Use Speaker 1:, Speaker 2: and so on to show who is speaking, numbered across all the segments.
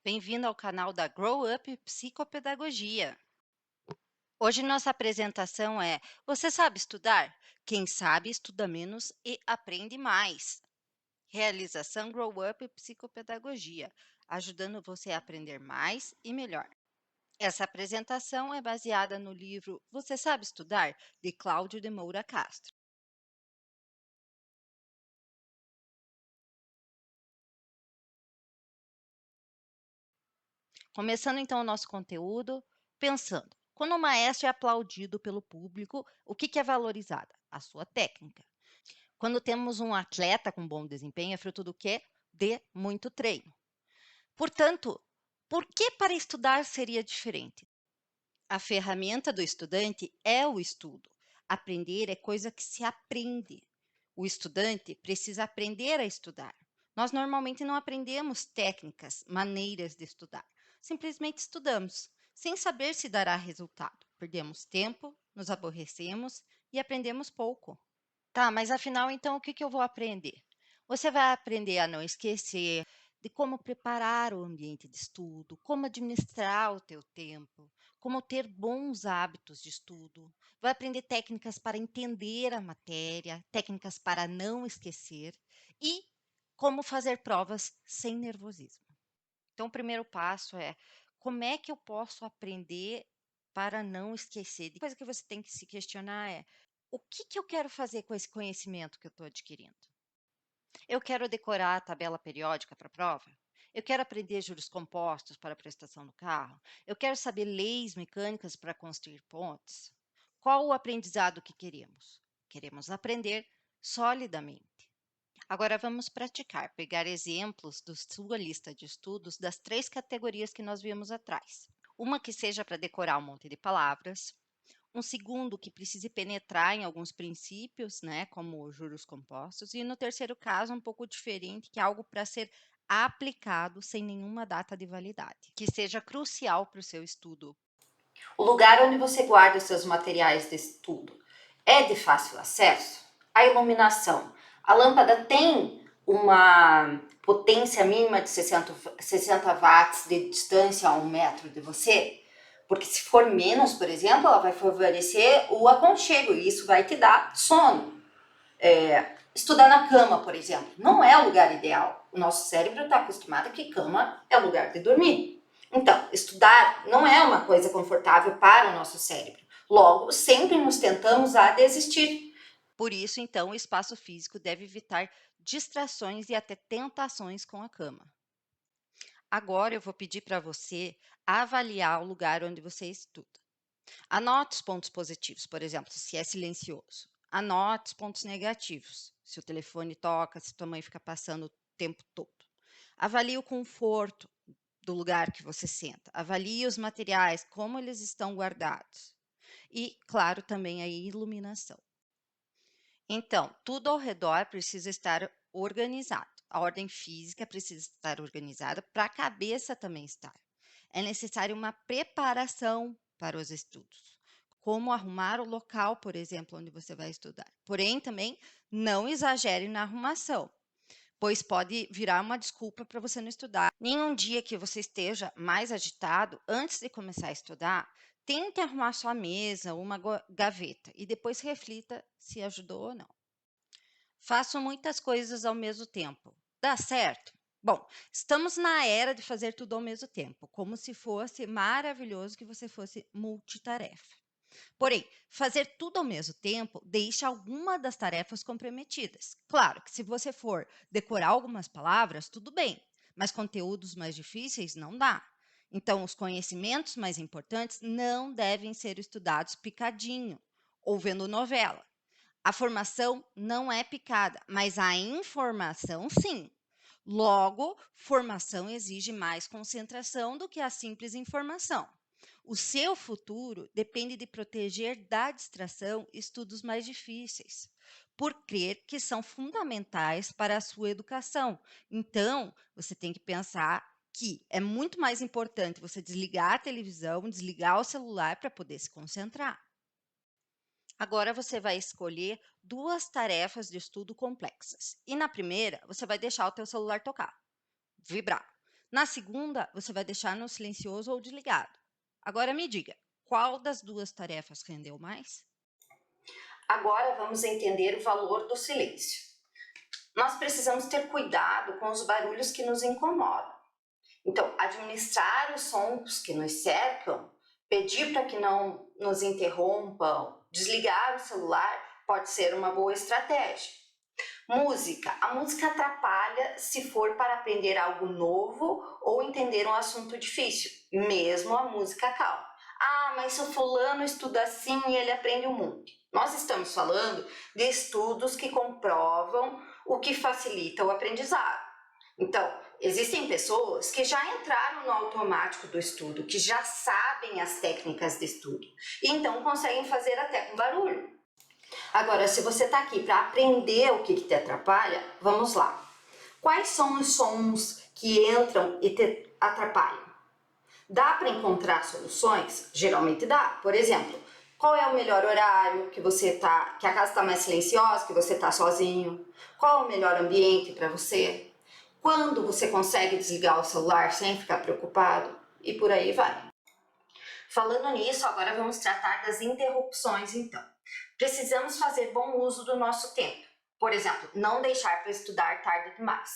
Speaker 1: Bem-vindo ao canal da Grow Up Psicopedagogia. Hoje nossa apresentação é Você sabe estudar? Quem sabe estuda menos e aprende mais. Realização Grow Up Psicopedagogia, ajudando você a aprender mais e melhor. Essa apresentação é baseada no livro Você sabe estudar? De Cláudio de Moura Castro. Começando então o nosso conteúdo, pensando. Quando o maestro é aplaudido pelo público, o que é valorizado? A sua técnica. Quando temos um atleta com bom desempenho, é fruto do quê? De muito treino. Portanto, por que para estudar seria diferente? A ferramenta do estudante é o estudo. Aprender é coisa que se aprende. O estudante precisa aprender a estudar. Nós normalmente não aprendemos técnicas, maneiras de estudar. Simplesmente estudamos, sem saber se dará resultado. Perdemos tempo, nos aborrecemos e aprendemos pouco. Tá, mas afinal, então, o que eu vou aprender? Você vai aprender a não esquecer, de como preparar o ambiente de estudo, como administrar o teu tempo, como ter bons hábitos de estudo. Vai aprender técnicas para entender a matéria, técnicas para não esquecer e como fazer provas sem nervosismo. Então, o primeiro passo é como é que eu posso aprender para não esquecer? A coisa que você tem que se questionar é o que eu quero fazer com esse conhecimento que eu estou adquirindo? Eu quero decorar a tabela periódica para a prova? Eu quero aprender juros compostos para a prestação do carro? Eu quero saber leis mecânicas para construir pontes? Qual o aprendizado que queremos? Queremos aprender solidamente. Agora vamos praticar, pegar exemplos da sua lista de estudos das três categorias que nós vimos atrás. Uma que seja para decorar um monte de palavras, um segundo que precise penetrar em alguns princípios, né, como juros compostos, e no terceiro caso, um pouco diferente, que é algo para ser aplicado sem nenhuma data de validade, que seja crucial para o seu estudo.
Speaker 2: O lugar onde você guarda os seus materiais de estudo é de fácil acesso? A iluminação. A lâmpada tem uma potência mínima de 60 watts de distância a 1 metro de você? Porque se for menos, por exemplo, ela vai favorecer o aconchego e isso vai te dar sono. Estudar na cama, por exemplo, não é o lugar ideal. O nosso cérebro está acostumado que cama é o lugar de dormir. Então, estudar não é uma coisa confortável para o nosso cérebro. Logo, sempre nos tentamos a desistir.
Speaker 1: Por isso, então, o espaço físico deve evitar distrações e até tentações com a cama. Agora eu vou pedir para você avaliar o lugar onde você estuda. Anote os pontos positivos, por exemplo, se é silencioso. Anote os pontos negativos, se o telefone toca, se tua mãe fica passando o tempo todo. Avalie o conforto do lugar que você senta. Avalie os materiais, como eles estão guardados. E, claro, também a iluminação. Então, tudo ao redor precisa estar organizado. A ordem física precisa estar organizada para a cabeça também estar. É necessário uma preparação para os estudos. Como arrumar o local, por exemplo, onde você vai estudar. Porém, também não exagere na arrumação, pois pode virar uma desculpa para você não estudar. Nenhum dia que você esteja mais agitado, antes de começar a estudar, tente arrumar sua mesa ou uma gaveta e depois reflita se ajudou ou não. Faço muitas coisas ao mesmo tempo. Dá certo? Bom, estamos na era de fazer tudo ao mesmo tempo, como se fosse maravilhoso que você fosse multitarefa. Porém, fazer tudo ao mesmo tempo deixa alguma das tarefas comprometidas. Claro que se você for decorar algumas palavras, tudo bem, mas conteúdos mais difíceis não dá. Então, os conhecimentos mais importantes não devem ser estudados picadinho ou vendo novela. A formação não é picada, mas a informação sim. Logo, formação exige mais concentração do que a simples informação. O seu futuro depende de proteger da distração estudos mais difíceis, por crer que são fundamentais para a sua educação. Então, você tem que pensar que é muito mais importante você desligar a televisão, desligar o celular para poder se concentrar. Agora você vai escolher duas tarefas de estudo complexas. E na primeira, você vai deixar o teu celular tocar, vibrar. Na segunda, você vai deixar no silencioso ou desligado. Agora me diga, qual das duas tarefas rendeu mais?
Speaker 2: Agora vamos entender o valor do silêncio. Nós precisamos ter cuidado com os barulhos que nos incomodam. Então, administrar os sons que nos cercam, pedir para que não nos interrompam, desligar o celular pode ser uma boa estratégia. Música. A música atrapalha se for para aprender algo novo ou entender um assunto difícil, mesmo a música calma. Ah, mas o fulano estuda assim e ele aprende um monte. Nós estamos falando de estudos que comprovam o que facilita o aprendizado. Então, existem pessoas que já entraram no automático do estudo, que já sabem as técnicas de estudo, e então conseguem fazer até com barulho. Agora, se você está aqui para aprender o que te atrapalha, vamos lá. Quais são os sons que entram e te atrapalham? Dá para encontrar soluções? Geralmente dá. Por exemplo, qual é o melhor horário que que a casa está mais silenciosa, que você está sozinho? Qual é o melhor ambiente para você? Quando você consegue desligar o celular sem ficar preocupado? E por aí vai. Falando nisso, agora vamos tratar das interrupções, então. Precisamos fazer bom uso do nosso tempo. Por exemplo, não deixar para estudar tarde demais.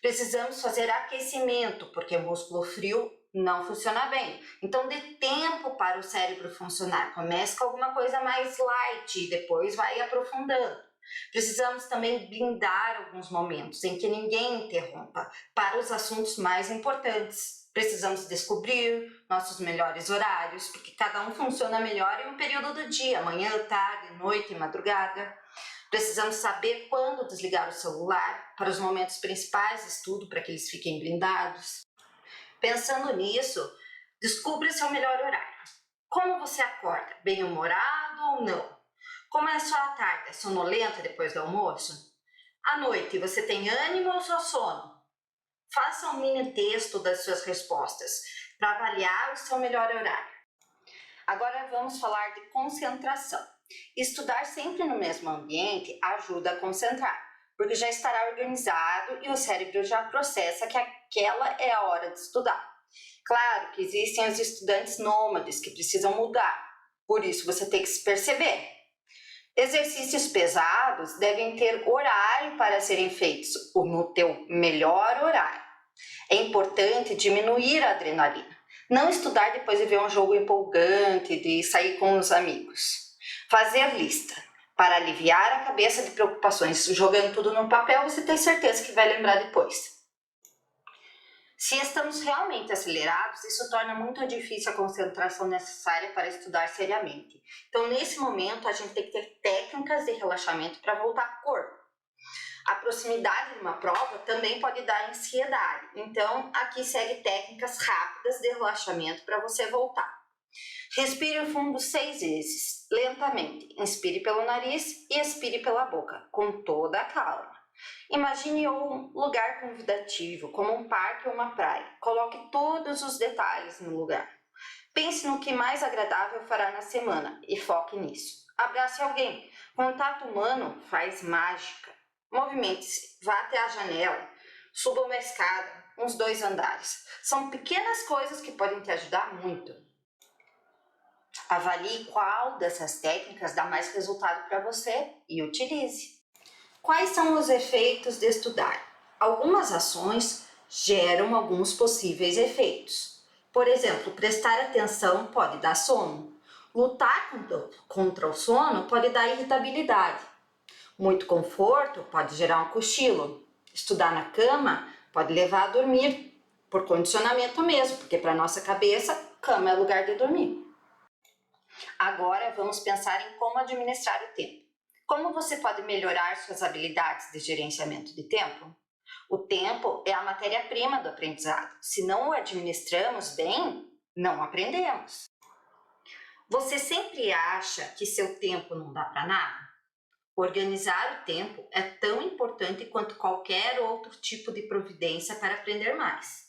Speaker 2: Precisamos fazer aquecimento, porque músculo frio não funciona bem. Então, dê tempo para o cérebro funcionar. Comece com alguma coisa mais light e depois vai aprofundando. Precisamos também blindar alguns momentos em que ninguém interrompa para os assuntos mais importantes. Precisamos descobrir nossos melhores horários, porque cada um funciona melhor em um período do dia, manhã, tarde, noite e madrugada. Precisamos saber quando desligar o celular para os momentos principais de estudo, para que eles fiquem blindados. Pensando nisso, descubra seu melhor horário. Como você acorda? Bem-humorado ou não? Como é a sua tarde? É sonolenta depois do almoço? À noite, você tem ânimo ou só sono? Faça um mini texto das suas respostas para avaliar o seu melhor horário. Agora vamos falar de concentração. Estudar sempre no mesmo ambiente ajuda a concentrar, porque já estará organizado e o cérebro já processa que aquela é a hora de estudar. Claro que existem os estudantes nômades que precisam mudar, por isso você tem que se perceber. Exercícios pesados devem ter horário para serem feitos no teu melhor horário. É importante diminuir a adrenalina. Não estudar depois de ver um jogo empolgante, de sair com os amigos. Fazer lista para aliviar a cabeça de preocupações. Jogando tudo no papel, você tem certeza que vai lembrar depois. Se estamos realmente acelerados, isso torna muito difícil a concentração necessária para estudar seriamente. Então, nesse momento, a gente tem que ter técnicas de relaxamento para voltar ao corpo. A proximidade de uma prova também pode dar ansiedade. Então, aqui segue técnicas rápidas de relaxamento para você voltar. Respire fundo 6 vezes, lentamente. Inspire pelo nariz e expire pela boca, com toda a calma. Imagine um lugar convidativo, como um parque ou uma praia. Coloque todos os detalhes no lugar. Pense no que mais agradável fará na semana e foque nisso. Abrace alguém. Contato humano faz mágica. Movimente-se, vá até a janela, suba uma escada, uns 2 andares. São pequenas coisas que podem te ajudar muito. Avalie qual dessas técnicas dá mais resultado para você e utilize. Quais são os efeitos de estudar? Algumas ações geram alguns possíveis efeitos. Por exemplo, prestar atenção pode dar sono. Lutar contra o sono pode dar irritabilidade. Muito conforto pode gerar um cochilo. Estudar na cama pode levar a dormir, por condicionamento mesmo, porque para nossa cabeça, cama é lugar de dormir. Agora vamos pensar em como administrar o tempo. Como você pode melhorar suas habilidades de gerenciamento de tempo? O tempo é a matéria-prima do aprendizado. Se não o administramos bem, não aprendemos. Você sempre acha que seu tempo não dá para nada? Organizar o tempo é tão importante quanto qualquer outro tipo de providência para aprender mais.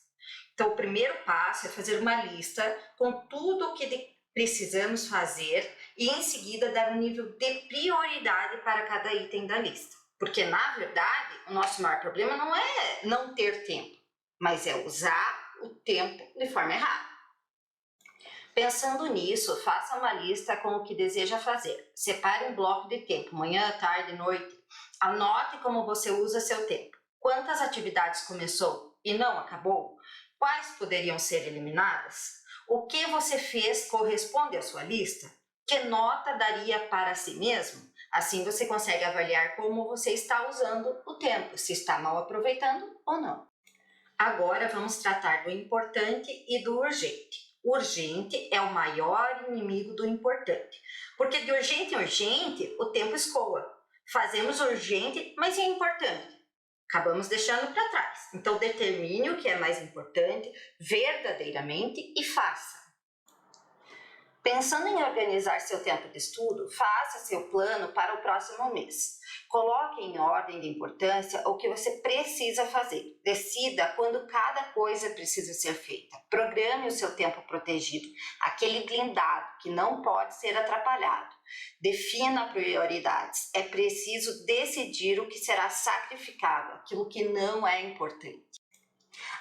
Speaker 2: Então, o primeiro passo é fazer uma lista com tudo o que precisamos fazer e, em seguida, dar um nível de prioridade para cada item da lista. Porque, na verdade, o nosso maior problema não é não ter tempo, mas é usar o tempo de forma errada. Pensando nisso, faça uma lista com o que deseja fazer. Separe um bloco de tempo, manhã, tarde, noite. Anote como você usa seu tempo. Quantas atividades começou e não acabou? Quais poderiam ser eliminadas? O que você fez corresponde à sua lista? Que nota daria para si mesmo? Assim você consegue avaliar como você está usando o tempo, se está mal aproveitando ou não. Agora vamos tratar do importante e do urgente. O urgente é o maior inimigo do importante, porque de urgente em urgente o tempo escoa. Fazemos urgente, mas é importante. Acabamos deixando para trás. Então determine o que é mais importante verdadeiramente e faça. Pensando em organizar seu tempo de estudo, faça seu plano para o próximo mês. Coloque em ordem de importância o que você precisa fazer. Decida quando cada coisa precisa ser feita. Programe o seu tempo protegido, aquele blindado que não pode ser atrapalhado. Defina prioridades. É preciso decidir o que será sacrificado, aquilo que não é importante.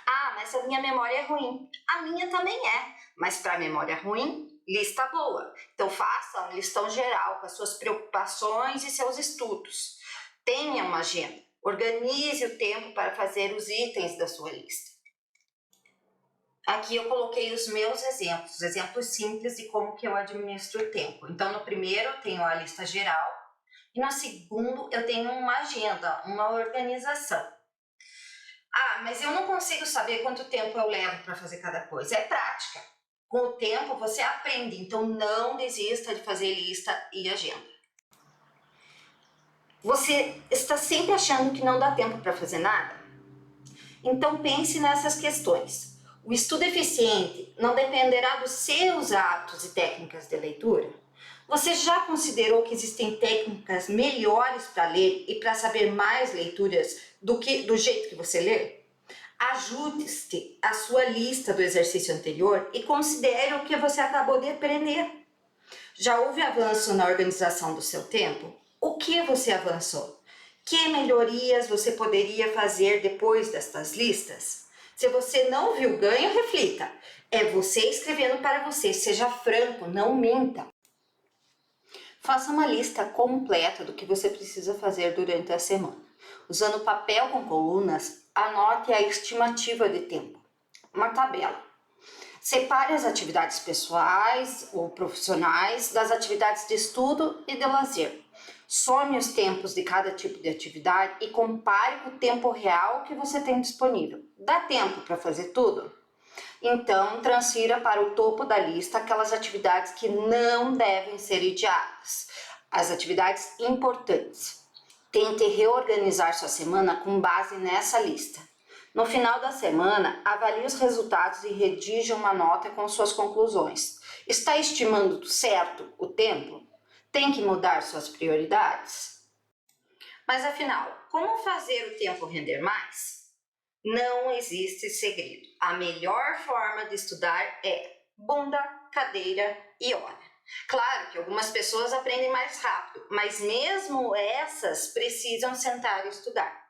Speaker 2: Ah, mas a minha memória é ruim. A minha também é. Mas para memória ruim, lista boa. Então faça um listão geral com as suas preocupações e seus estudos. Tenha uma agenda. Organize o tempo para fazer os itens da sua lista. Aqui eu coloquei os meus exemplos simples de como que eu administro o tempo. Então no primeiro eu tenho a lista geral e no segundo eu tenho uma agenda, uma organização. Ah, mas eu não consigo saber quanto tempo eu levo para fazer cada coisa. É prática. Com o tempo você aprende, então não desista de fazer lista e agenda. Você está sempre achando que não dá tempo para fazer nada? Então pense nessas questões. O estudo eficiente não dependerá dos seus hábitos e técnicas de leitura? Você já considerou que existem técnicas melhores para ler e para saber mais leituras do jeito que você lê? Ajuste a sua lista do exercício anterior e considere o que você acabou de aprender. Já houve avanço na organização do seu tempo? O que você avançou? Que melhorias você poderia fazer depois destas listas? Se você não viu ganho, reflita. É você escrevendo para você. Seja franco, não minta. Faça uma lista completa do que você precisa fazer durante a semana. Usando papel com colunas, anote a estimativa de tempo. Uma tabela. Separe as atividades pessoais ou profissionais das atividades de estudo e de lazer. Some os tempos de cada tipo de atividade e compare com o tempo real que você tem disponível. Dá tempo para fazer tudo? Então, transfira para o topo da lista aquelas atividades que não devem ser adiadas, as atividades importantes. Tente reorganizar sua semana com base nessa lista. No final da semana, avalie os resultados e redija uma nota com suas conclusões. Está estimando certo o tempo? Tem que mudar suas prioridades? Mas afinal, como fazer o tempo render mais? Não existe segredo. A melhor forma de estudar é bunda, cadeira e hora. Claro que algumas pessoas aprendem mais rápido, mas mesmo essas precisam sentar e estudar.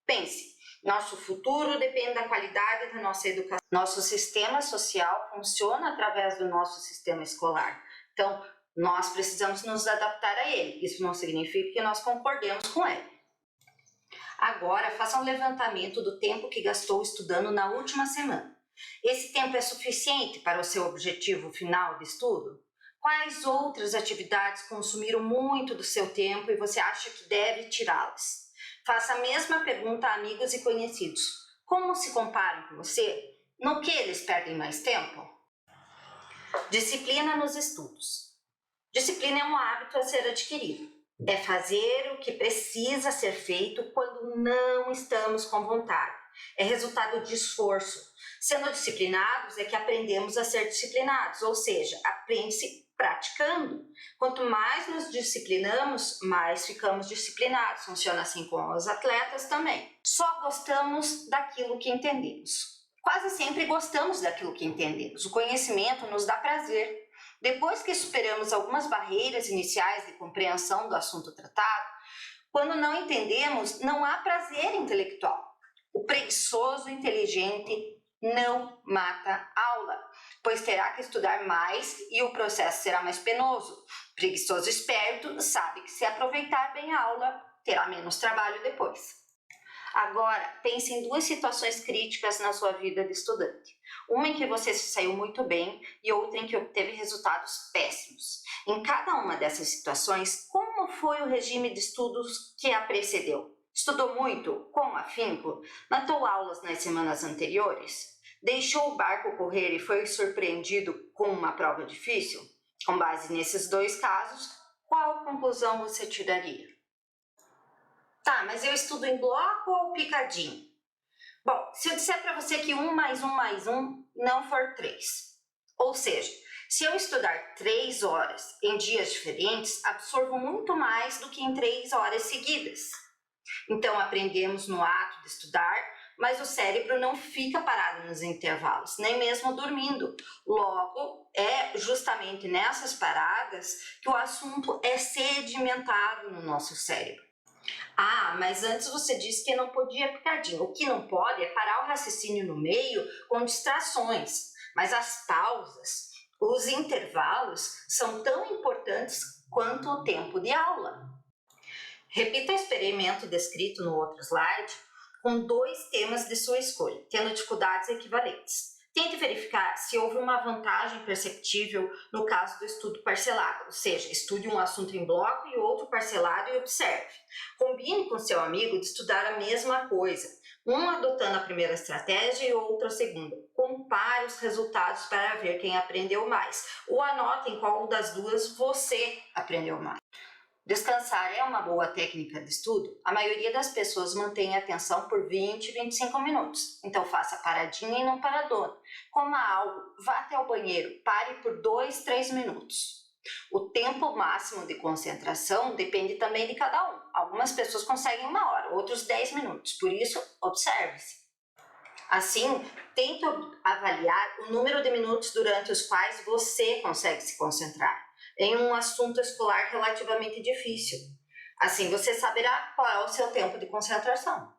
Speaker 2: Pense, nosso futuro depende da qualidade da nossa educação. Nosso sistema social funciona através do nosso sistema escolar. Então, nós precisamos nos adaptar a ele. Isso não significa que nós concordemos com ele. Agora, faça um levantamento do tempo que gastou estudando na última semana. Esse tempo é suficiente para o seu objetivo final de estudo? Quais outras atividades consumiram muito do seu tempo e você acha que deve tirá-las? Faça a mesma pergunta a amigos e conhecidos. Como se comparam com você? No que eles perdem mais tempo? Disciplina nos estudos. Disciplina é um hábito a ser adquirido. É fazer o que precisa ser feito quando não estamos com vontade. É resultado de esforço. Sendo disciplinados é que aprendemos a ser disciplinados, ou seja, aprende-se praticando. Quanto mais nos disciplinamos, mais ficamos disciplinados. Funciona assim com os atletas também. Só gostamos daquilo que entendemos. Quase sempre gostamos daquilo que entendemos. O conhecimento nos dá prazer. Depois que superamos algumas barreiras iniciais de compreensão do assunto tratado, quando não entendemos, não há prazer intelectual. O preguiçoso inteligente não mata aula, pois terá que estudar mais e o processo será mais penoso. Preguiçoso esperto sabe que se aproveitar bem a aula, terá menos trabalho depois. Agora, pense em duas situações críticas na sua vida de estudante. Uma em que você se saiu muito bem e outra em que obteve resultados péssimos. Em cada uma dessas situações, como foi o regime de estudos que a precedeu? Estudou muito, com afinco? Matou aulas nas semanas anteriores? Deixou o barco correr e foi surpreendido com uma prova difícil? Com base nesses dois casos, qual conclusão você tiraria? Tá, mas eu estudo em bloco ou picadinho? Bom, se eu disser para você que 1 mais 1 mais 1 não for 3, ou seja, se eu estudar 3 horas em dias diferentes, absorvo muito mais do que em 3 horas seguidas. Então, aprendemos no ato de estudar, mas o cérebro não fica parado nos intervalos, nem mesmo dormindo. Logo, é justamente nessas paradas que o assunto é sedimentado no nosso cérebro. Ah, mas antes você disse que não podia picadinho. O que não pode é parar o raciocínio no meio com distrações. Mas as pausas, os intervalos, são tão importantes quanto o tempo de aula. Repita o experimento descrito no outro slide com 2 temas de sua escolha, tendo dificuldades equivalentes. Tente verificar se houve uma vantagem perceptível no caso do estudo parcelado, ou seja, estude um assunto em bloco e outro parcelado e observe. Combine com seu amigo de estudar a mesma coisa, um adotando a primeira estratégia e outro a segunda. Compare os resultados para ver quem aprendeu mais, ou anote em qual das duas você aprendeu mais. Descansar é uma boa técnica de estudo? A maioria das pessoas mantém a atenção por 20, 25 minutos. Então faça paradinha e não paradona. Coma algo, vá até o banheiro, pare por 2, 3 minutos. O tempo máximo de concentração depende também de cada um. Algumas pessoas conseguem 1 hora, outros 10 minutos. Por isso, observe-se. Assim, tente avaliar o número de minutos durante os quais você consegue se concentrar em um assunto escolar relativamente difícil. Assim, você saberá qual é o seu tempo de concentração.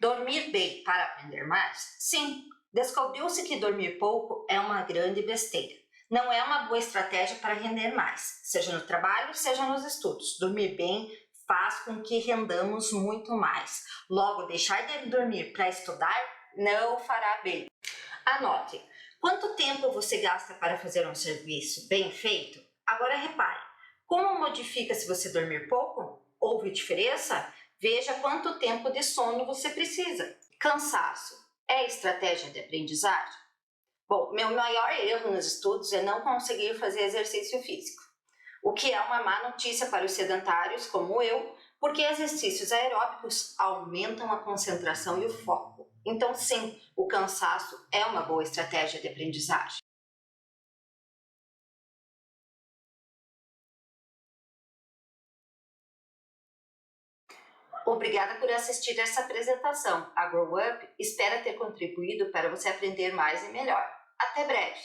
Speaker 2: Dormir bem para aprender mais? Sim, descobriu-se que dormir pouco é uma grande besteira. Não é uma boa estratégia para render mais, seja no trabalho, seja nos estudos. Dormir bem faz com que rendamos muito mais. Logo, deixar de dormir para estudar não fará bem. Anote, quanto tempo você gasta para fazer um serviço bem feito? Agora repare, como modifica se você dormir pouco? Houve diferença? Veja quanto tempo de sono você precisa. Cansaço é estratégia de aprendizagem? Bom, meu maior erro nos estudos é não conseguir fazer exercício físico, o que é uma má notícia para os sedentários como eu, porque exercícios aeróbicos aumentam a concentração e o foco. Então, sim, o cansaço é uma boa estratégia de aprendizagem. Obrigada por assistir essa apresentação. A Grow Up espera ter contribuído para você aprender mais e melhor. Até breve!